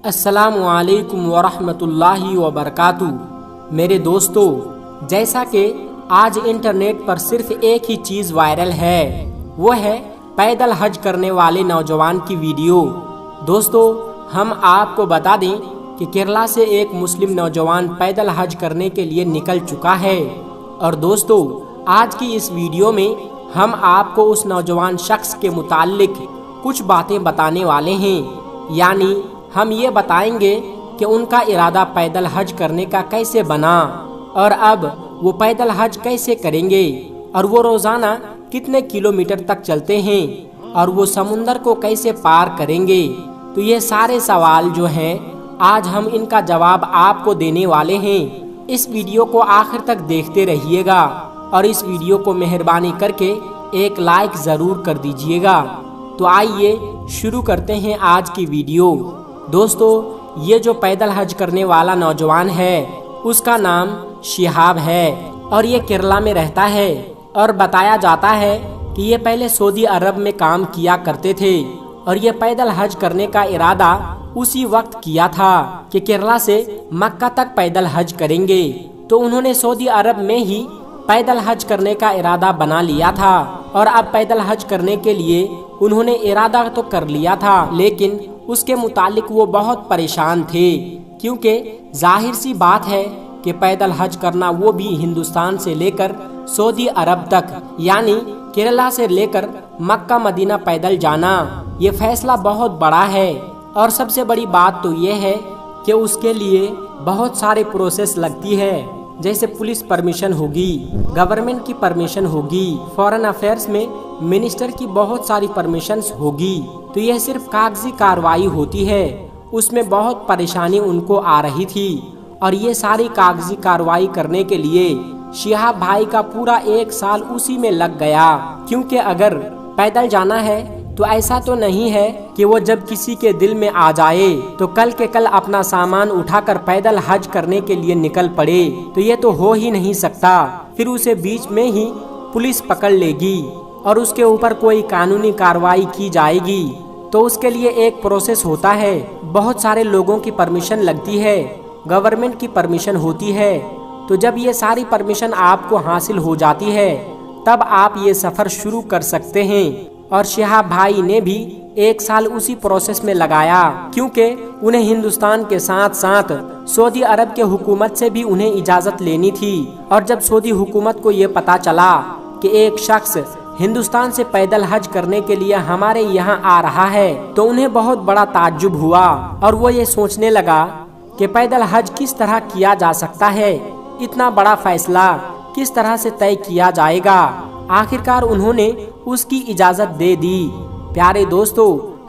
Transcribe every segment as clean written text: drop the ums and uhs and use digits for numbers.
السلام علیکم ورحمۃ اللہ وبرکاتہ۔ میرے دوستو، جیسا کہ آج انٹرنیٹ پر صرف ایک ہی چیز وائرل ہے، وہ ہے پیدل حج کرنے والے نوجوان کی ویڈیو۔ دوستو، ہم آپ کو بتا دیں کہ کیرلا سے ایک مسلم نوجوان پیدل حج کرنے کے لیے نکل چکا ہے۔ اور دوستو، آج کی اس ویڈیو میں ہم آپ کو اس نوجوان شخص کے متعلق کچھ باتیں بتانے والے ہیں، یعنی ہم یہ بتائیں گے کہ ان کا ارادہ پیدل حج کرنے کا کیسے بنا، اور اب وہ پیدل حج کیسے کریں گے، اور وہ روزانہ کتنے کلومیٹر تک چلتے ہیں، اور وہ سمندر کو کیسے پار کریں گے۔ تو یہ سارے سوال جو ہیں، آج ہم ان کا جواب آپ کو دینے والے ہیں۔ اس ویڈیو کو آخر تک دیکھتے رہیے گا، اور اس ویڈیو کو مہربانی کر کے ایک لائک ضرور کر دیجیے گا۔ تو آئیے شروع کرتے ہیں آج کی ویڈیو۔ دوستو، یہ جو پیدل حج کرنے والا نوجوان ہے، اس کا نام شہاب ہے، اور یہ کیرلا میں رہتا ہے، اور بتایا جاتا ہے کہ یہ پہلے سعودی عرب میں کام کیا کرتے تھے، اور یہ پیدل حج کرنے کا ارادہ اسی وقت کیا تھا کہ کیرلا سے مکہ تک پیدل حج کریں گے۔ تو انہوں نے سعودی عرب میں ہی پیدل حج کرنے کا ارادہ بنا لیا تھا، اور اب پیدل حج کرنے کے لیے انہوں نے ارادہ تو کر لیا تھا، لیکن اس کے متعلق وہ بہت پریشان تھے، کیونکہ ظاہر سی بات ہے کہ پیدل حج کرنا، وہ بھی ہندوستان سے لے کر سعودی عرب تک، یعنی کیرلا سے لے کر مکہ مدینہ پیدل جانا، یہ فیصلہ بہت بڑا ہے۔ اور سب سے بڑی بات تو یہ ہے کہ اس کے لیے بہت سارے پروسیس لگتی ہے، جیسے پولیس پرمیشن ہوگی، گورنمنٹ کی پرمیشن ہوگی، فارن افیئرس میں منسٹر کی بہت ساری پرمیشنز ہوگی۔ تو یہ صرف کاغذی کاروائی ہوتی ہے، اس میں بہت پریشانی ان کو آ رہی تھی، اور یہ ساری کاغذی کاروائی کرنے کے لیے شہاب بھائی کا پورا 1 سال اسی میں لگ گیا، کیونکہ اگر پیدل جانا ہے تو ایسا تو نہیں ہے کہ وہ جب کسی کے دل میں آ جائے تو کل کے کل اپنا سامان اٹھا کر پیدل حج کرنے کے لیے نکل پڑے، تو یہ تو ہو ہی نہیں سکتا۔ پھر اسے بیچ میں ہی پولیس پکڑ لے گی، اور اس کے اوپر کوئی قانونی کارروائی کی جائے گی۔ تو اس کے لیے ایک پروسیس ہوتا ہے، بہت سارے لوگوں کی پرمیشن لگتی ہے، گورنمنٹ کی پرمیشن ہوتی ہے۔ تو جب یہ ساری پرمیشن آپ کو حاصل ہو جاتی ہے، تب آپ یہ سفر شروع کر سکتے ہیں۔ اور شہاب بھائی نے بھی 1 سال اسی پروسیس میں لگایا، کیونکہ انہیں ہندوستان کے ساتھ ساتھ سعودی عرب کے حکومت سے بھی انہیں اجازت لینی تھی۔ اور جب سعودی حکومت کو یہ پتا چلا کہ ایک شخص ہندوستان سے پیدل حج کرنے کے لیے ہمارے یہاں آ رہا ہے، تو انہیں بہت بڑا تعجب ہوا، اور وہ یہ سوچنے لگا کہ پیدل حج کس طرح کیا جا سکتا ہے، اتنا بڑا فیصلہ کس طرح سے طے کیا جائے گا۔ آخرکار انہوں نے اس کی اجازت دے دی۔ پیارے دوستو،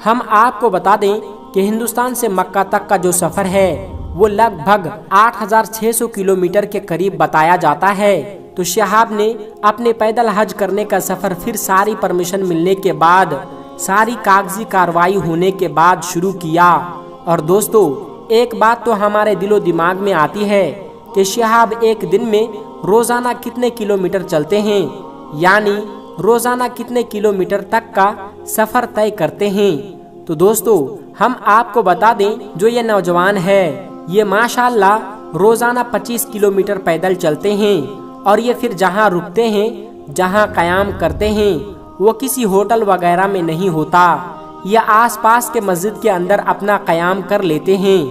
ہم آپ کو بتا دیں کہ ہندوستان سے مکہ تک کا جو سفر ہے، وہ لگ بھگ 8600 کلومیٹر کے قریب بتایا جاتا ہے۔ تو شہاب نے اپنے پیدل حج کرنے کا سفر پھر ساری پرمیشن ملنے کے بعد، ساری کاغذی کارروائی ہونے کے بعد شروع کیا۔ اور دوستو، ایک بات تو ہمارے دل و دماغ میں آتی ہے کہ شہاب ایک دن میں روزانہ کتنے کلومیٹر چلتے ہیں، یعنی روزانہ کتنے کلومیٹر تک کا سفر طے کرتے ہیں۔ تو دوستو، ہم آپ کو بتا دیں، جو یہ نوجوان ہے، یہ ماشاءاللہ روزانہ 25 کلومیٹر پیدل چلتے ہیں، اور یہ پھر جہاں رکتے ہیں، جہاں قیام کرتے ہیں، وہ کسی ہوٹل وغیرہ میں نہیں ہوتا، یہ آس پاس کے مسجد کے اندر اپنا قیام کر لیتے ہیں،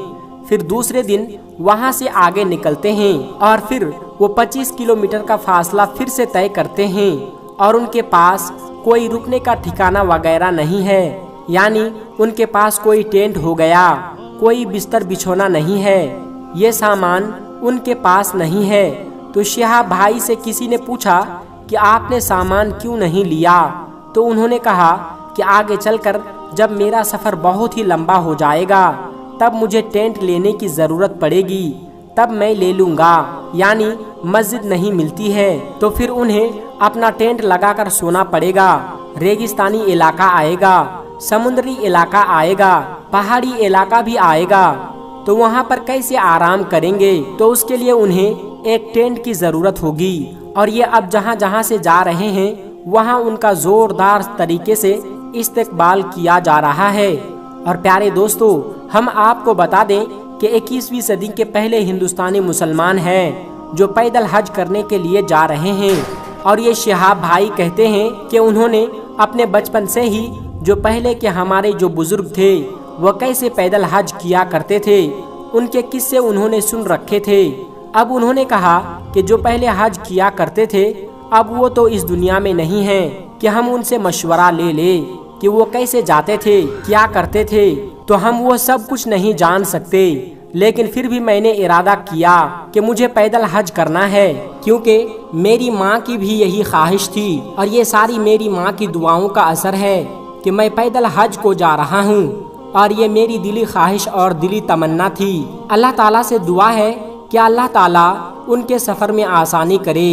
پھر دوسرے دن وہاں سے آگے نکلتے ہیں، اور پھر وہ 25 کلومیٹر کا فاصلہ پھر سے طے کرتے ہیں، اور ان کے پاس کوئی رکنے کا ٹھکانہ وغیرہ نہیں ہے، یعنی ان کے پاس کوئی ٹینٹ ہو گیا، کوئی بستر بچھونا نہیں ہے، یہ سامان ان کے پاس نہیں ہے۔ تو شہاب بھائی سے کسی نے پوچھا کہ آپ نے سامان کیوں نہیں لیا؟ تو انہوں نے کہا کہ آگے چل کر جب میرا سفر بہت ہی لمبا ہو جائے گا، تب مجھے ٹینٹ لینے کی ضرورت پڑے گی، تب میں لے لوں گا، یعنی مسجد نہیں ملتی ہے تو پھر انہیں اپنا ٹینٹ لگا کر سونا پڑے گا۔ ریگستانی علاقہ آئے گا، سمندری علاقہ آئے گا، پہاڑی علاقہ بھی آئے گا، تو وہاں پر کیسے آرام کریں گے؟ تو اس کے لیے انہیں ایک ٹینٹ کی ضرورت ہوگی، اور یہ اب جہاں جہاں سے جا رہے ہیں، وہاں ان کا زوردار طریقے سے استقبال کیا جا رہا ہے۔ اور پیارے دوستو، ہم آپ کو بتا دیں کہ 21ویں صدی کے پہلے ہندوستانی مسلمان ہیں جو پیدل حج کرنے کے لیے جا رہے ہیں، اور یہ شہاب بھائی کہتے ہیں کہ انہوں نے اپنے بچپن سے ہی جو پہلے کے ہمارے جو بزرگ تھے وہ کیسے پیدل حج کیا کرتے تھے ان کے قصے انہوں نے سن رکھے تھے۔ اب انہوں نے کہا کہ جو پہلے حج کیا کرتے تھے اب وہ تو اس دنیا میں نہیں ہیں کہ ہم ان سے مشورہ لے لیں کہ وہ کیسے جاتے تھے، کیا کرتے تھے، تو ہم وہ سب کچھ نہیں جان سکتے، لیکن پھر بھی میں نے ارادہ کیا کہ مجھے پیدل حج کرنا ہے، کیونکہ میری ماں کی بھی یہی خواہش تھی، اور یہ ساری میری ماں کی دعاؤں کا اثر ہے کہ میں پیدل حج کو جا رہا ہوں، اور یہ میری دلی خواہش اور دلی تمنا تھی۔ اللہ تعالیٰ سے دعا ہے کہ اللہ تعالیٰ ان کے سفر میں آسانی کرے،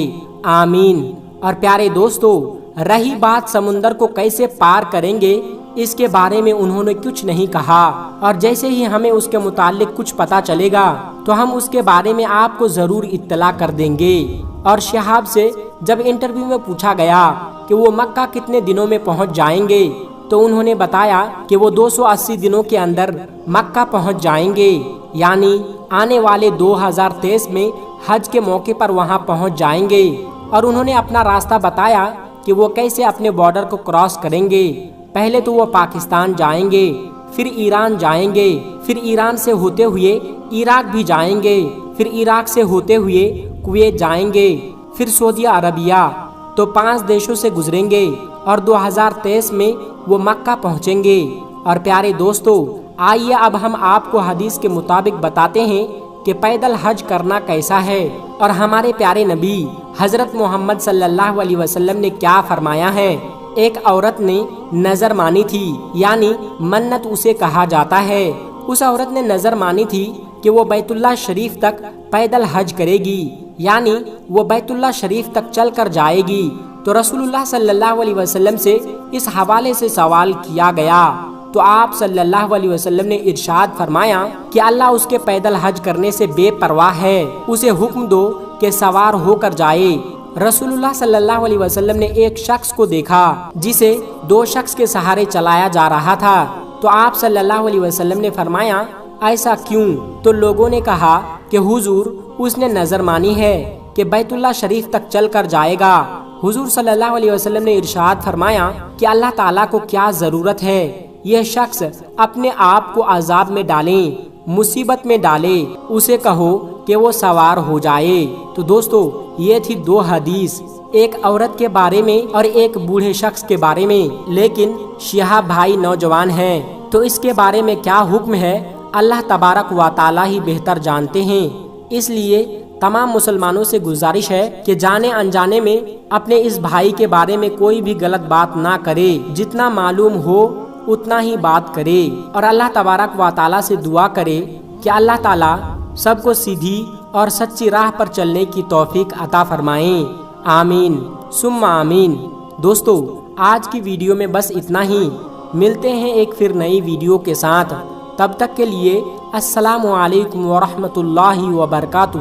آمین۔ اور پیارے دوستو، رہی بات سمندر کو کیسے پار کریں گے اس کے بارے میں انہوں نے کچھ نہیں کہا، اور جیسے ہی ہمیں اس کے متعلق کچھ پتا چلے گا تو ہم اس کے بارے میں آپ کو ضرور اطلاع کر دیں گے۔ اور شہاب سے جب انٹرویو میں پوچھا گیا کہ وہ مکہ کتنے دنوں میں پہنچ جائیں گے تو انہوں نے بتایا کہ وہ 280 دنوں کے اندر مکہ پہنچ جائیں گے، یعنی آنے والے 2023 میں حج کے موقع پر وہاں پہنچ جائیں گے۔ اور انہوں نے اپنا راستہ بتایا کہ وہ کیسے اپنے بارڈر کو کراس کریں گے۔ پہلے تو وہ پاکستان جائیں گے، پھر ایران جائیں گے، پھر ایران سے ہوتے ہوئے عراق بھی جائیں گے، پھر عراق سے ہوتے ہوئے کویت جائیں گے، پھر سعودی عربیہ، تو 5 دیشوں سے گزریں گے، اور 2023 میں وہ مکہ پہنچیں گے۔ اور پیارے دوستو، آئیے اب ہم آپ کو حدیث کے مطابق بتاتے ہیں کہ پیدل حج کرنا کیسا ہے، اور ہمارے پیارے نبی حضرت محمد صلی اللہ علیہ وسلم نے کیا فرمایا ہے۔ ایک عورت نے نظر مانی تھی، یعنی منت اسے کہا جاتا ہے۔ اس عورت نے نظر مانی تھی کہ وہ بیت اللہ شریف تک پیدل حج کرے گی، یعنی وہ بیت اللہ شریف تک چل کر جائے گی۔ تو رسول اللہ صلی اللہ علیہ وسلم سے اس حوالے سے سوال کیا گیا، تو آپ صلی اللہ علیہ وسلم نے ارشاد فرمایا کہ اللہ اس کے پیدل حج کرنے سے بے پرواہ ہے، اسے حکم دو کہ سوار ہو کر جائے۔ رسول اللہ صلی اللہ علیہ وسلم نے ایک شخص کو دیکھا جسے 2 شخص کے سہارے چلایا جا رہا تھا، تو آپ صلی اللہ علیہ وسلم نے فرمایا ایسا کیوں؟ تو لوگوں نے کہا کہ حضور اس نے نظر مانی ہے کہ بیت اللہ شریف تک چل کر جائے گا۔ حضور صلی اللہ علیہ وسلم نے ارشاد فرمایا کہ اللہ تعالیٰ کو کیا ضرورت ہے، یہ شخص اپنے آپ کو عذاب میں ڈالیں، مصیبت میں ڈالے، اسے کہو کہ وہ سوار ہو جائے۔ تو دوستو، یہ تھی 2 حدیث، ایک عورت کے بارے میں اور ایک بوڑھے شخص کے بارے میں، لیکن شہاب بھائی نوجوان ہیں تو اس کے بارے میں کیا حکم ہے اللہ تبارک و تعالیٰ ہی بہتر جانتے ہیں۔ اس لیے تمام مسلمانوں سے گزارش ہے کہ جانے انجانے میں اپنے اس بھائی کے بارے میں کوئی بھی غلط بات نہ کرے، جتنا معلوم ہو اتنا ہی بات کرے، اور اللہ تبارک و تعالیٰ سے دعا کرے کہ اللہ تعالیٰ سب کو سیدھی اور سچی راہ پر چلنے کی توفیق عطا فرمائیں، آمین ثم آمین۔ دوستو، آج کی ویڈیو میں بس اتنا ہی، ملتے ہیں ایک پھر نئی ویڈیو کے ساتھ، تب تک کے لیے السلام علیکم ورحمۃ اللہ وبرکاتہ۔